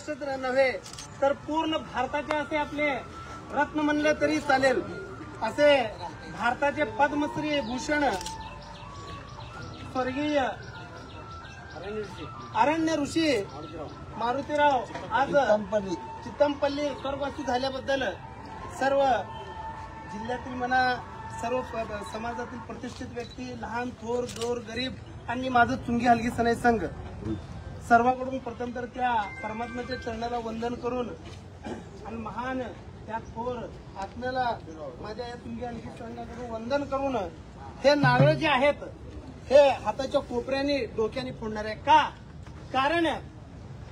महाराष्ट्रात नव्हे तर पूर्ण भारताचे असे आपले रत्न म्हणले तरी चालेल असे भारताचे पद्मश्री भूषण स्वर्गीय अरण्य ऋषी मारुतीराव आज चित्तमपल्ली स्वर्गवासी झाल्याबद्दल सर्व जिल्ह्यातील म्हणा सर्व समाजातील प्रतिष्ठित व्यक्ती लहान थोर गोर गरीब आणि माझं चुंगी हलगी सनई संघ सर्वांकडून प्रथम तर त्या परमात्म्याच्या चरणाला वंदन करून आणि महान त्या थोर आत्म्याला माझ्या या चुंगी हलगी संघाकडून वंदन करून हे नारळ जे आहेत हे हाताच्या कोपऱ्याने डोक्याने फोडणार आहे का? कारण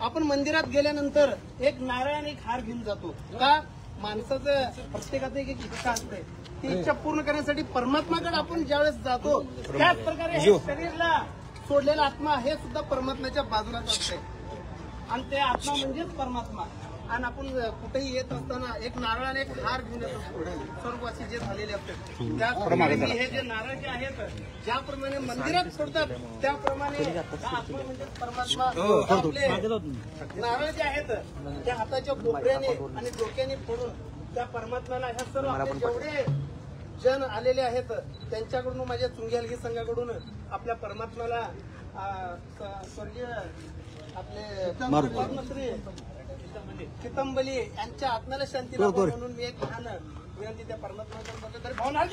आपण मंदिरात गेल्यानंतर एक नारळ आणि एक हार घेऊन जातो का? माणसाचं प्रत्येकाचं एक इच्छा असते ती इच्छा पूर्ण करण्यासाठी परमात्माकडे आपण ज्यावेळेस जातो त्याच प्रकारे हे शरीरला सोडलेला आत्मा हे सुद्धा परमात्म्याच्या बाजूलाच असते आणि ते आत्मा म्हणजेच परमात्मा. आणि आपण कुठेही येत असताना एक नारळ आणि एक हार घेऊन येत असतो स्वर्गवासी जे झालेले असतात त्याप्रमाणे हे जे नारळ जे आहेत ज्याप्रमाणे मंदिरात सोडतात त्याप्रमाणे आत्मा म्हणजेच परमात्मा आपले नारळ जे आहेत त्या हाताच्या कोपऱ्याने आणि डोक्याने फोडून त्या परमात्म्याला ह्या सर्व आपले जेवढे जन आलेले आहेत त्यांच्याकडून माझ्या चुंगी हलगी संघाकडून आपल्या परमात्म्याला स्वर्गीय आपले पद्मश्री चित्तमपल्ली यांच्या आत्म्याला शांती लाभो म्हणून मी एक लहान विनंती त्या परमात्म्याकडे तरी भावना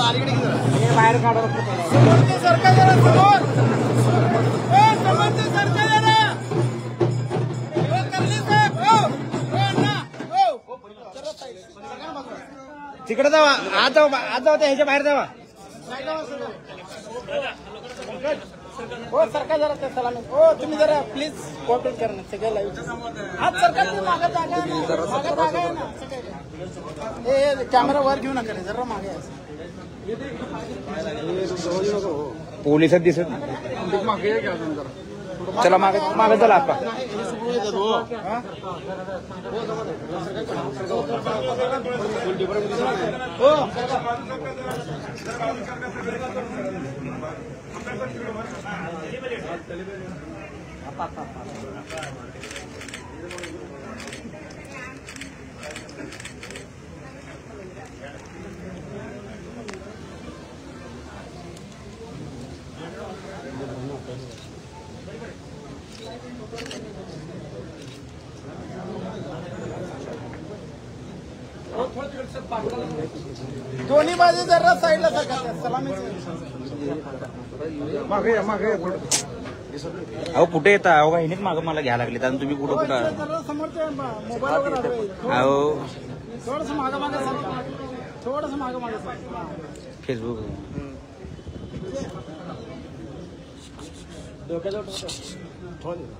बाहेर काढा समोरचे सरकार जरा समोर समोरचे सरकार जरा करली साहेब तिकडे जावा आज जावा ह्याच्या बाहेर जावा हो सरकार जरा त्या सलामी हो तुम्ही जरा प्लीज कोऑपरेट करा ना सगळं लाईव्ह आज सरकार मागे जागा आहे ना हे कॅमेरा वर घेऊ नका जरा मागे पोलिसात दिसत चला मागे मागे चला आपा दोन्ही बाजू जरा साईडला सरकार सलामी अहो कुठे येता अहो का हिनेच मागं मला घ्यायला लागले आणि तुम्ही कुठं कुठं समोरच्या मोबाईलवर अहो थोडस मागं मागं सरकार थोडस मागं मागं सरकार फेसबुक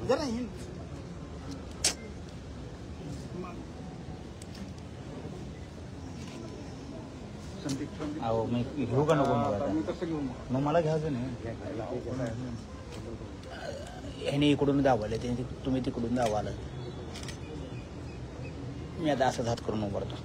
जरा हिंद अहो मी घेऊ का नको मग मला घ्यायचं नाही ह्याने इकडून दावाले तुम्ही तिकडून दावाला मी आता असंच हात करून उभारतो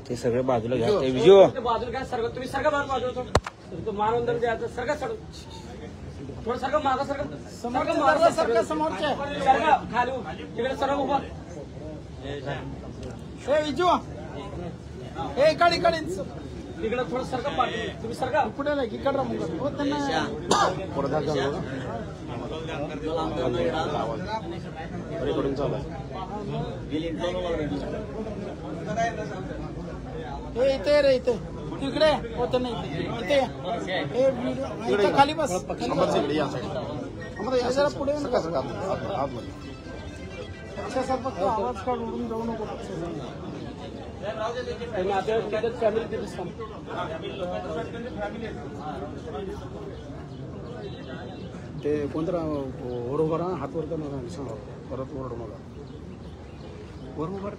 ते सगळे बाजूला घ्या ते विजय बाजूला काय सरकार तुम्ही सरकार बाजूला मानवंदन द्यायचं सरकार थोडं सरकार मागा सरकार सरकार समोरच्या सरकार खाली तिकडे सरकार उभा हे विजू हे इकडे तिकडे थोडं सरकार पाठवा तुम्ही सरकार पुढे नाही इकडे हो त्यांना हे इथे रे इथे तिकडे होत नाही इथे हे इथे खाली बस जरा पुढे फक्त आवाज काढ उडून जाऊ नको फॅमिली ते कोणतं वर उभा राहा हात वर करा परत ओरडू नका वर उभा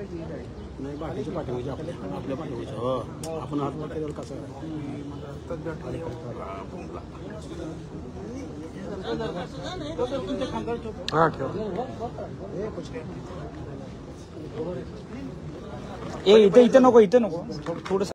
नाही बाकीच्या पाठीमागे आपल्या पाठीमागे हो आपण हात वर केल्यावर कसं इथं नको थोडं